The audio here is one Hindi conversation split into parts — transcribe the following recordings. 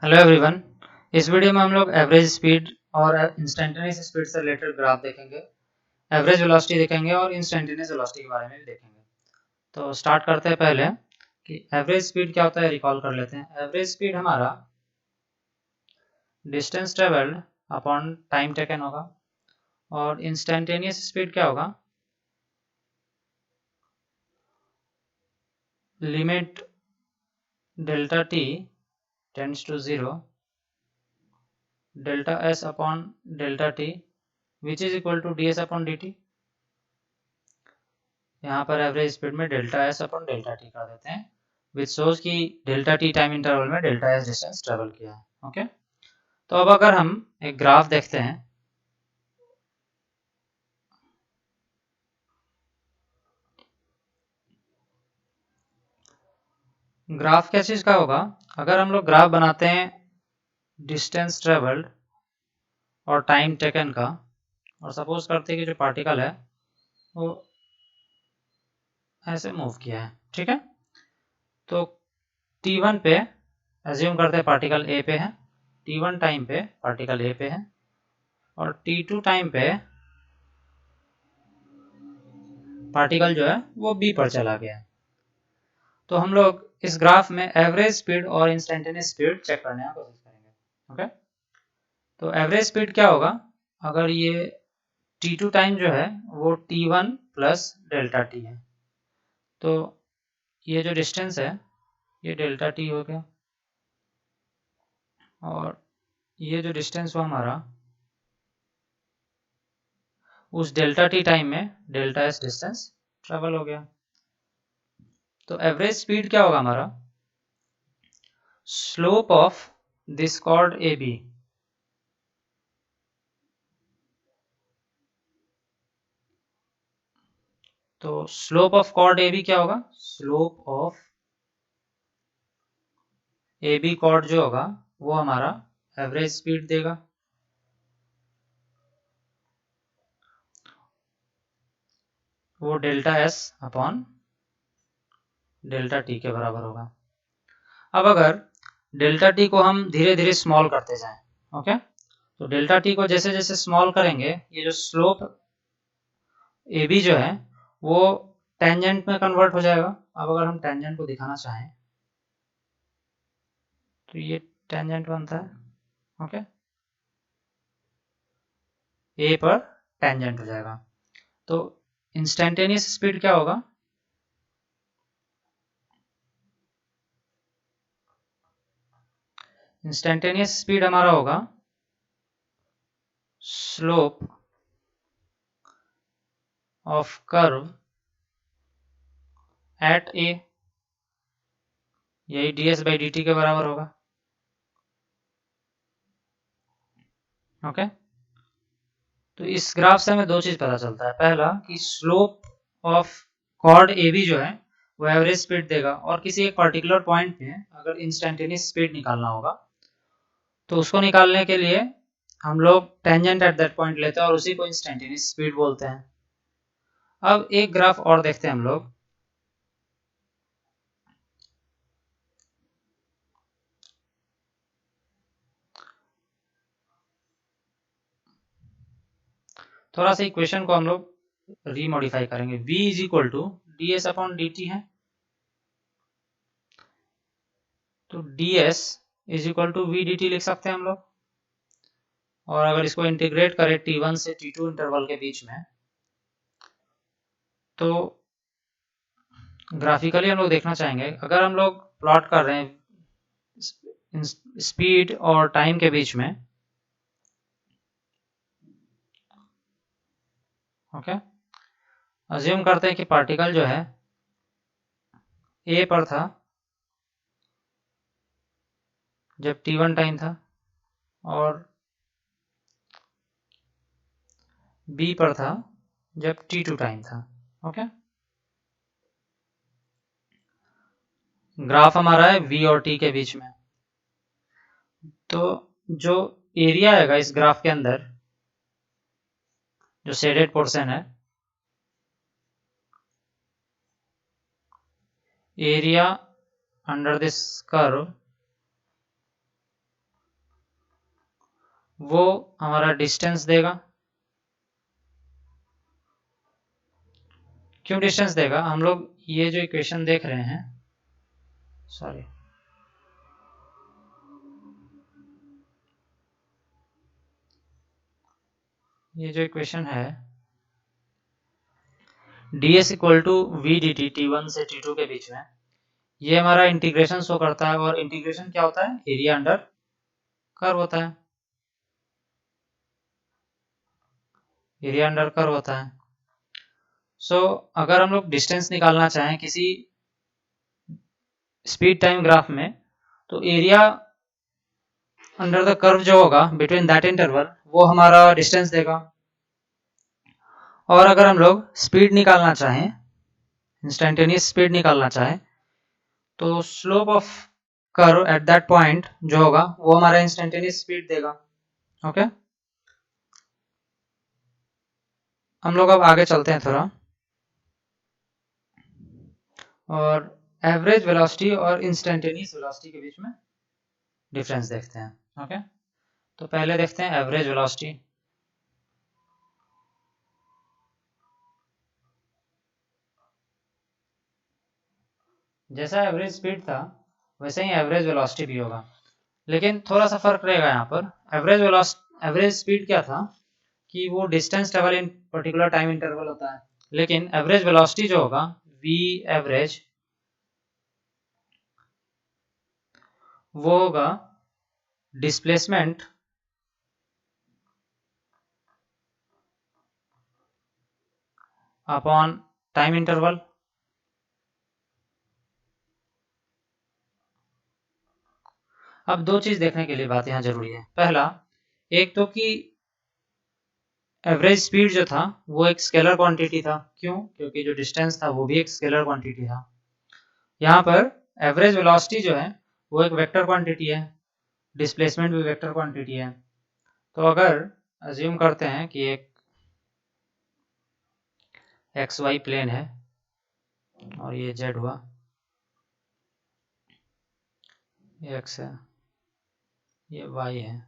Hello everyone. इस वीडियो में हम लोग एवरेज स्पीड और इंस्टेंटेनियस स्पीड से रिलेटेड ग्राफ देखेंगे, एवरेज वेलोसिटी देखेंगे और इंस्टेंटेनियस वेलोसिटी के बारे में भी देखेंगे। तो स्टार्ट करते हैं पहले कि एवरेज स्पीड क्या होता है, रिकॉल कर लेते हैं। एवरेज स्पीड हमारा distance travelled upon time taken होगा और इंस्टेंटेनियस स्पीड क्या होगा, limit delta T tends to 0 delta S upon delta T which is equal to D S upon D T. यहाँ पर एवरेज स्पीड में delta S upon delta T कर देते हैं, विच शोज कि डेल्टा टी टाइम इंटरवल में डेल्टा एस डिस्टेंस ट्रेवल किया है। ओके, तो अब अगर हम एक ग्राफ देखते हैं, ग्राफ क्या चीज का होगा, अगर हम लोग ग्राफ बनाते हैं डिस्टेंस ट्रेवल्ड और टाइम टेकन का, और सपोज करते हैं कि जो पार्टिकल है वो ऐसे मूव किया है, ठीक है। तो t1 पे एज्यूम करते हैं पार्टिकल ए पे है, t1 टाइम पे पार्टिकल ए पे है और t2 टाइम पे पार्टिकल जो है वो बी पर चला गया है। तो हम लोग इस ग्राफ में एवरेज स्पीड और इंस्टेंटेनियस स्पीड चेक करने की कोशिश करेंगे। ओके, तो एवरेज स्पीड क्या होगा, अगर ये t2 टाइम जो है वो t1 प्लस डेल्टा टी है, तो ये जो डिस्टेंस है ये डेल्टा टी हो गया और ये जो डिस्टेंस हुआ हमारा उस डेल्टा टी टाइम में डेल्टा एस डिस्टेंस ट्रेवल हो गया। तो एवरेज स्पीड क्या होगा हमारा, slope of this chord A B, तो slope of chord A B क्या होगा, slope of A B chord जो होगा वो हमारा एवरेज स्पीड देगा। वो delta S upon delta T के बराबर होगा। अब अगर डेल्टा टी को हम धीरे धीरे स्मॉल करते जाएं, ओके, तो डेल्टा टी को जैसे जैसे स्मॉल करेंगे ये जो स्लोप ए बी जो है वो टेंजेंट में कन्वर्ट हो जाएगा। अब अगर हम टेंजेंट को दिखाना चाहें तो ये टेंजेंट बनता है, ओके, ए पर टेंजेंट हो जाएगा। तो इंस्टेंटेनियस स्पीड क्या होगा, इंस्टेंटेनियस स्पीड हमारा होगा स्लोप ऑफ कर्व एट ए, यही D S by D T के बराबर होगा। ओके, तो इस ग्राफ से हमें दो चीज पता चलता है, पहला कि slope of chord A B जो है वो एवरेज स्पीड देगा, और किसी एक पर्टिकुलर पॉइंट पे अगर इंस्टेंटेनियस स्पीड निकालना होगा तो उसको निकालने के लिए हम लोग टेंजेंट एट दैट पॉइंट लेते हैं और उसी को इंस्टेंटेनियस स्पीड बोलते हैं। अब एक ग्राफ और देखते हैं हम लोग, थोड़ा सा इक्वेशन को हम लोग रीमॉडिफाई करेंगे। v is equal to D S upon D T है, तो D S is equal to V D T लिख सकते हैं हम लोग। और अगर इसको इंटीग्रेट करें t1 से t2 इंटरवल के बीच में, तो ग्राफिकली हम लोग देखना चाहेंगे, अगर हम लोग प्लॉट कर रहे हैं स्पीड और टाइम के बीच में, ओके, अज्यूम करते हैं कि पार्टिकल जो है ए पर था जब t1 टाइम था और बी पर था जब t2 टाइम था। ओके, ग्राफ हमारा है v और t के बीच में, तो जो एरिया आएगा इस ग्राफ के अंदर, जो शेडेड पोर्शन है, एरिया अंडर दिस कर्व वो हमारा डिस्टेंस देगा। क्यों डिस्टेंस देगा? हम लोग ये जो इक्वेशन देख रहे हैं, सॉरी, ये जो इक्वेशन है ds equal to V D T T1 से T2 के बीच में, ये हमारा इंटीग्रेशन शो करता है। और इंटीग्रेशन क्या होता है? एरिया अंडर कर्व होता है। एरिया अंडर कर्व होता है। सो अगर हम लोग डिस्टेंस निकालना चाहें किसी स्पीड टाइम ग्राफ में, तो एरिया अंडर द कर्व जो होगा बिटवीन दैट इंटरवल, वो हमारा डिस्टेंस देगा। और अगर हम लोग स्पीड निकालना चाहें, इंस्टेंटेनियस स्पीड निकालना चाहें, तो slope of curve at that point जो होगा वो हमारा इंस्टेंटेनियस स्पीड देगा। ओके, हम लोग अब आगे चलते हैं थोड़ा और एवरेज वेलोसिटी और इंस्टेंटेनियस वेलोसिटी के बीच में डिफरेंस देखते हैं। ओके, तो पहले देखते हैं एवरेज वेलोसिटी। जैसा एवरेज स्पीड था वैसे ही एवरेज वेलोसिटी भी होगा, लेकिन थोड़ा सा फर्क रहेगा यहाँ पर। एवरेज स्पीड क्या था कि वो distance travel in particular time interval होता है, लेकिन एवरेज वेलोसिटी जो होगा v एवरेज, वो होगा डिस्प्लेसमेंट अपॉन टाइम इंटरवल। अब दो चीज देखने के लिए बात यहाँ जरूरी है। पहला, एक तो कि एवरेज स्पीड जो था वो एक स्केलर क्वांटिटी था। क्यों? क्योंकि जो डिस्टेंस था वो भी एक स्केलर क्वांटिटी था। यहाँ पर एवरेज वेलोसिटी जो है वो एक वेक्टर क्वांटिटी है, डिस्प्लेसमेंट भी वेक्टर क्वांटिटी है। तो अगर अज्यूम करते हैं कि एक एक्स वाई प्लेन है और ये जेड हुआ, ये एक्स है, ये वाई है।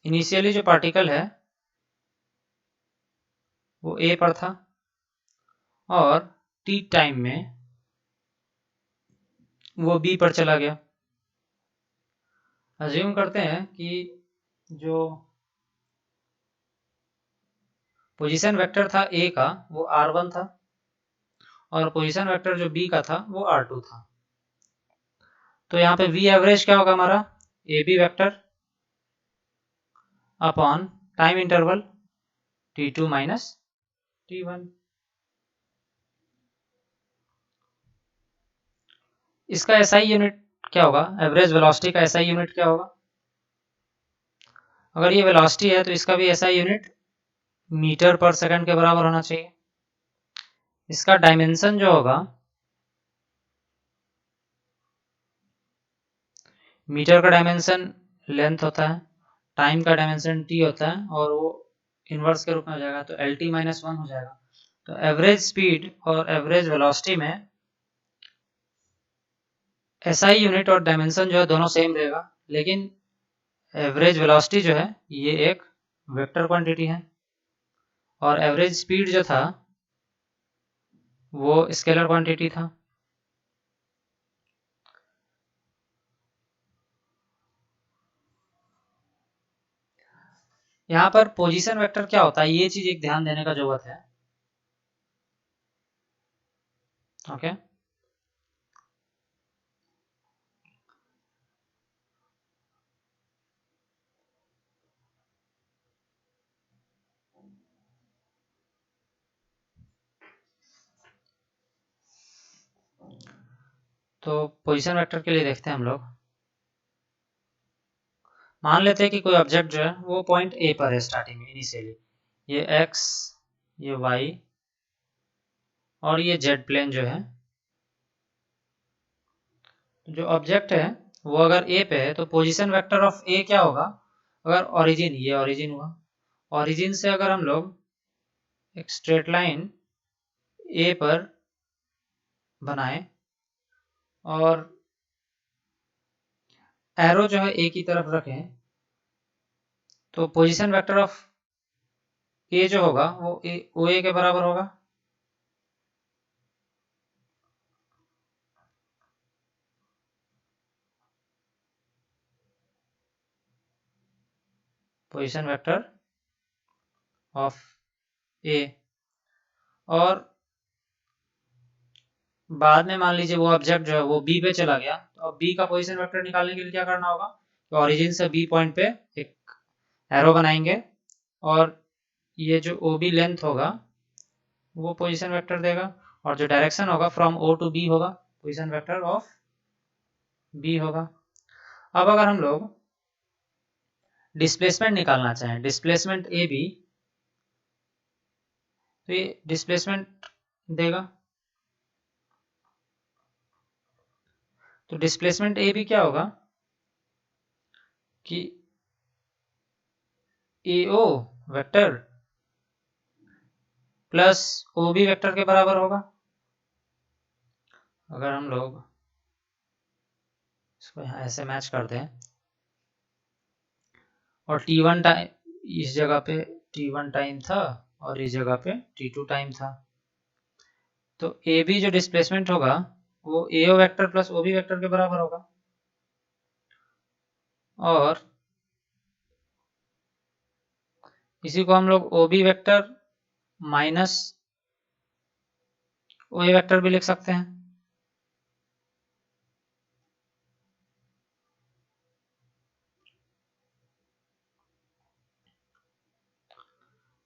इनिशियली जो पार्टिकल है वो ए पर था और टी टाइम में वो बी पर चला गया। अज्यूम करते हैं कि जो पोजीशन वेक्टर था ए का वो r1 था और पोजीशन वेक्टर जो बी का था वो r2 था। तो यहाँ पे v एवरेज क्या होगा हमारा? A B vector upon time interval t2 minus t1। इसका एसआई यूनिट क्या होगा? एवरेज वेलोसिटी का एसआई यूनिट क्या होगा? अगर ये वेलोसिटी है तो इसका भी SI unit metre per second के बराबर होना चाहिए। इसका डायमेंशन जो होगा, मीटर का डायमेंशन लेंथ होता है, टाइम का डायमेंशन टी होता है और वो इनवर्स के रूप में हो जाएगा, तो एल टी माइनस वन हो जाएगा। तो एवरेज स्पीड और एवरेज वेलोसिटी में एसआई यूनिट और डायमेंशन जो है दोनों सेम रहेगा, लेकिन एवरेज वेलोसिटी जो है ये एक वेक्टर क्वांटिटी है और एवरेज स्पीड जो था वो स्केलर क्वांटिटी था। यहाँ पर पोजीशन वेक्टर क्या होता है, ये चीज एक ध्यान देने का जरूरत है। ओके, तो पोजीशन वेक्टर के लिए देखते हैं हम लोग। मान लेते हैं कि कोई ऑब्जेक्ट जो है वो पॉइंट ए पर है स्टार्टिंग में इनिशियली, ये एक्स, ये वाई और ये जेड प्लेन जो है। जो ऑब्जेक्ट है वो अगर ए पे है तो पोजीशन वेक्टर ऑफ ए क्या होगा? अगर ओरिजिन, ये ओरिजिन हुआ, ओरिजिन से अगर हम लोग एक स्ट्रेट लाइन ए पर बनाए और एरो जो है ए की तरफ रखें तो पोजीशन वेक्टर ऑफ ए जो होगा वो ओ ए के बराबर होगा। पोजीशन वेक्टर ऑफ ए, और बाद में मान लीजिए वो ऑब्जेक्ट जो है वो बी पे चला गया, तो अब बी का पोजीशन वेक्टर निकालने के लिए क्या करना होगा, तो ओरिजिन से बी पॉइंट पे एक एरो बनाएंगे और ये जो ओ बी लेंथ होगा वो पोजीशन वेक्टर देगा, और जो डायरेक्शन होगा फ्रॉम ओ टू बी होगा पोजीशन वेक्टर ऑफ बी होगा। अब अगर हम लोग डिस्प्लेसमेंट निकालना चाहें, डिस्प्लेसमेंट ए बी, तो ये डिस्प्लेसमेंट देगा। तो डिस्प्लेसमेंट ए बी क्या होगा कि A O vector plus O B vector के बराबर होगा। अगर हम लोग इसको यहाँ ऐसे मैच करते हैं और t1 टाइम इस जगह पे t1 टाइम था और इस जगह पे t2 टाइम था, तो ए बी जो डिस्प्लेसमेंट होगा वो A O vector plus O B vector के बराबर होगा, और इसी को हम लोग O B vector minus O A vector भी लिख सकते हैं।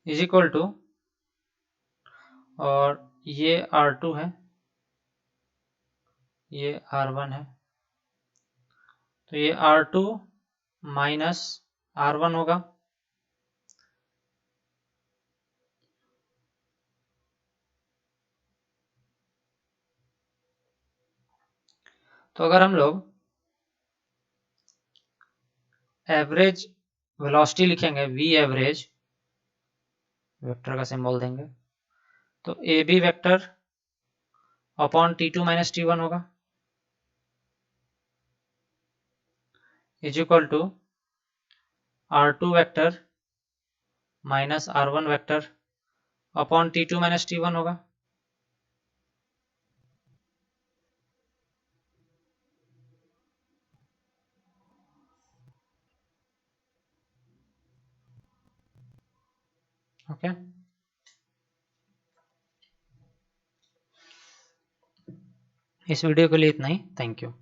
इज इक्वल टू, और ये R2 है, ये R1 है, तो ये R2 माइनस R1 होगा। तो अगर हम लोग एवरेज वेलोसिटी लिखेंगे, वी एवरेज वेक्टर का सिंबल देंगे, तो A B vector upon T2 minus T1 होगा, is equal to R2 vector minus R1 vector upon T2 minus T1 होगा। ओके, इस वीडियो के लिए इतना ही, थैंक यू।